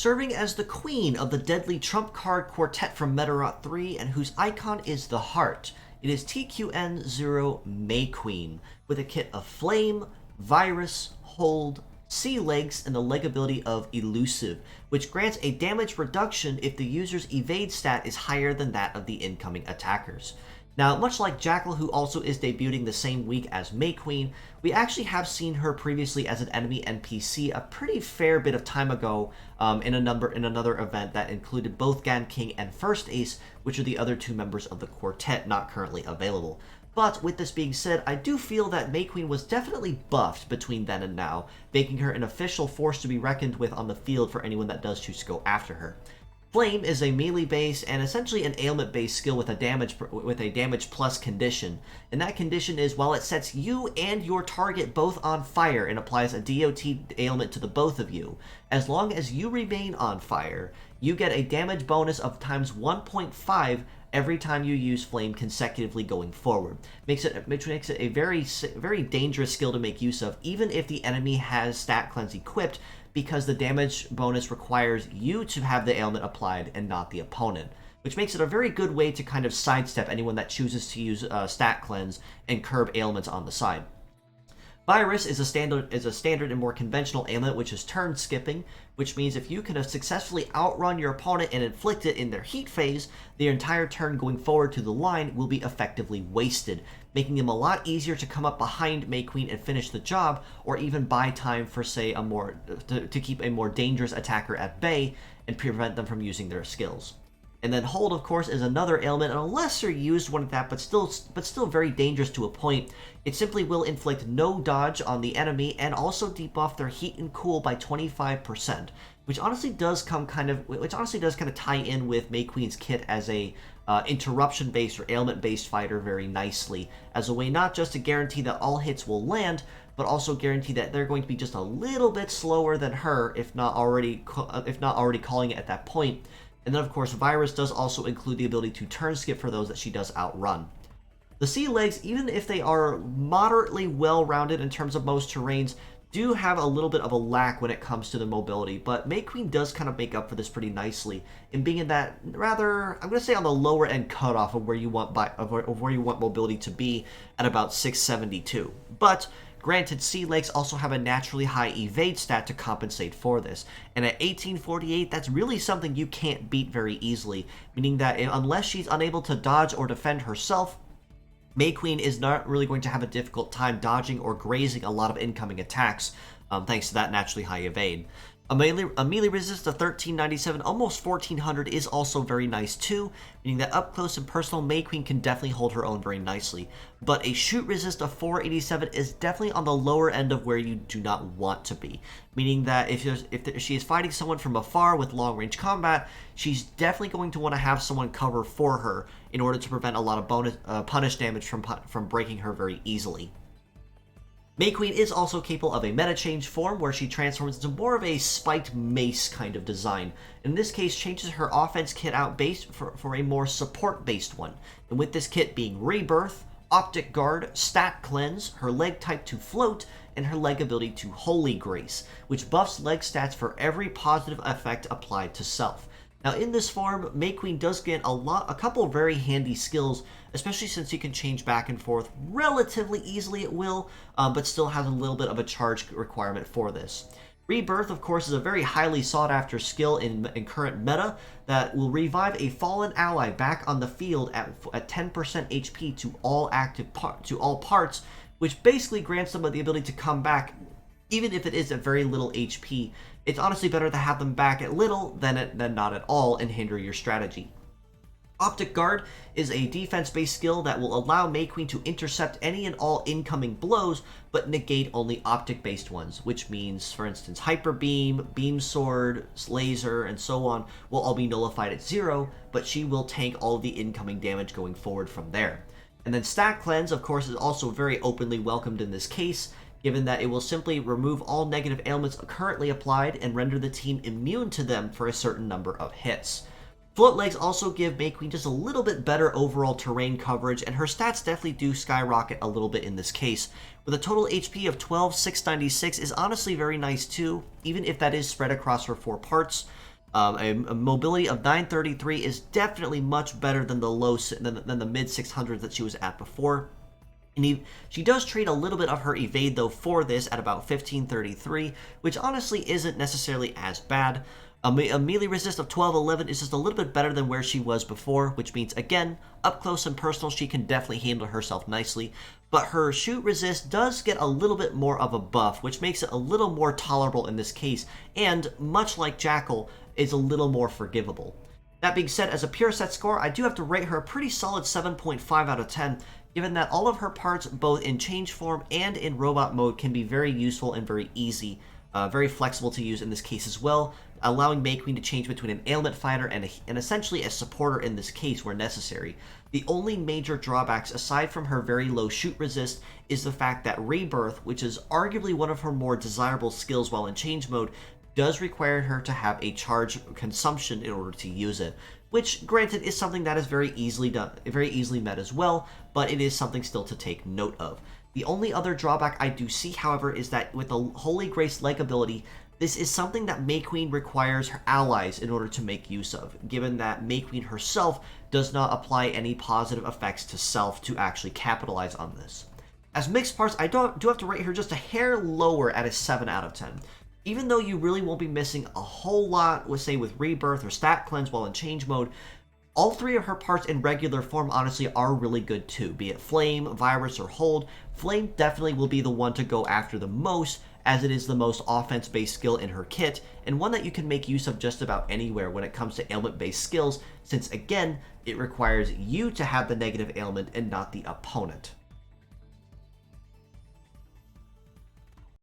serving as the queen of the deadly trump card quartet from Medarot 3 and whose icon is the heart. It is TQN00 Mayqueen, with a kit of Flame, Virus, Hold, Sea Legs, and the leg ability of Elusive, which grants a damage reduction if the user's evade stat is higher than that of the incoming attackers. Now, much like Jackal, who also is debuting the same week as Mayqueen, we actually have seen her previously as an enemy NPC a pretty fair bit of time ago in another event that included both Gan King and First Ace, which are the other two members of the quartet not currently available. But with this being said, I do feel that Mayqueen was definitely buffed between then and now, making her an official force to be reckoned with on the field for anyone that does choose to go after her. Flame is a melee-based and essentially an ailment-based skill with a damage plus condition, and that condition is while it sets you and your target both on fire and applies a DOT ailment to the both of you, as long as you remain on fire, you get a damage bonus of times 1.5 every time you use Flame consecutively going forward. Which makes it a very dangerous skill to make use of, even if the enemy has Stat Cleanse equipped, because the damage bonus requires you to have the ailment applied and not the opponent, which makes it a very good way to kind of sidestep anyone that chooses to use Stat Cleanse and curb ailments on the side. Virus is a standard and more conventional ailment, which is turn skipping, which means if you can successfully outrun your opponent and inflict it in their heat phase, their entire turn going forward to the line will be effectively wasted, making them a lot easier to come up behind Mayqueen and finish the job, or even buy time for, say, to keep a more dangerous attacker at bay and prevent them from using their skills. And then Hold, of course, is another ailment, and a lesser used one at that, but still very dangerous to a point. It simply will inflict no dodge on the enemy and also debuff their heat and cool by 25%, which honestly does kind of tie in with Mayqueen's kit as a interruption-based or ailment-based fighter very nicely, as a way not just to guarantee that all hits will land, but also guarantee that they're going to be just a little bit slower than her, if not already calling it at that point. And then, of course, Virus does also include the ability to turn skip for those that she does outrun. The Sea Legs, even if they are moderately well-rounded in terms of most terrains, do have a little bit of a lack when it comes to the mobility, but Mayqueen does kind of make up for this pretty nicely in being in that rather, I'm going to say, on the lower end cutoff of where you want mobility to be at about 672. But granted, Sea Legs also have a naturally high evade stat to compensate for this, and at 1848, that's really something you can't beat very easily, meaning that unless she's unable to dodge or defend herself, Mayqueen is not really going to have a difficult time dodging or grazing a lot of incoming attacks, thanks to that naturally high evade. A melee resist of 1397, almost 1400, is also very nice too, meaning that up close and personal, Mayqueen can definitely hold her own very nicely. But a shoot resist of 487 is definitely on the lower end of where you do not want to be, meaning that if she is fighting someone from afar with long-range combat, she's definitely going to want to have someone cover for her in order to prevent a lot of punish damage from breaking her very easily. Mayqueen is also capable of a meta change form where she transforms into more of a spiked mace kind of design. In this case, changes her offense kit out for a more support-based one. And with this kit being Rebirth, Optic Guard, Stat Cleanse, her leg type to Float, and her leg ability to Holy Grace, which buffs leg stats for every positive effect applied to self. Now, in this form, Mayqueen does get a couple of very handy skills, especially since you can change back and forth relatively easily at will, but still has a little bit of a charge requirement for this. Rebirth, of course, is a very highly sought-after skill in current meta that will revive a fallen ally back on the field at 10% HP to all parts, which basically grants them the ability to come back even if it is at very little HP. It's honestly better to have them back at little than not at all and hinder your strategy. Optic Guard is a defense-based skill that will allow Mayqueen to intercept any and all incoming blows, but negate only optic-based ones, which means, for instance, Hyper Beam, Beam Sword, Laser, and so on will all be nullified at 0, but she will tank all of the incoming damage going forward from there. And then Stat Cleanse, of course, is also very openly welcomed in this case, given that it will simply remove all negative ailments currently applied and render the team immune to them for a certain number of hits. Float Legs also give Mayqueen just a little bit better overall terrain coverage, and her stats definitely do skyrocket a little bit in this case. With a total HP of 12,696 is honestly very nice too, even if that is spread across her 4 parts. A mobility of 933 is definitely much better than the mid 600s that she was at before. And she does trade a little bit of her evade, though, for this at about 1533, which honestly isn't necessarily as bad. A melee resist of 1211 is just a little bit better than where she was before, which means, again, up close and personal, she can definitely handle herself nicely. But her shoot resist does get a little bit more of a buff, which makes it a little more tolerable in this case, and, much like Jackal, is a little more forgivable. That being said, as a pure set score, I do have to rate her a pretty solid 7.5 out of 10, given that all of her parts, both in change form and in robot mode, can be very useful and very easy, very flexible to use in this case as well, allowing Mayqueen to change between an ailment fighter and essentially a supporter in this case where necessary. The only major drawbacks, aside from her very low shoot resist, is the fact that Rebirth, which is arguably one of her more desirable skills while in change mode, does require her to have a charge consumption in order to use it, which, granted, is something that is very easily met as well, but it is something still to take note of. The only other drawback I do see, however, is that with the Holy Grace leg ability, this is something that Mayqueen requires her allies in order to make use of, given that Mayqueen herself does not apply any positive effects to self to actually capitalize on this. As mixed parts, I do have to rate her just a hair lower at a 7 out of 10. Even though you really won't be missing a whole lot, say with Rebirth or Stat Cleanse while in change mode, all three of her parts in regular form honestly are really good too, be it Flame, Virus, or Hold. Flame definitely will be the one to go after the most, as it is the most offense-based skill in her kit, and one that you can make use of just about anywhere when it comes to ailment-based skills, since again, it requires you to have the negative ailment and not the opponent.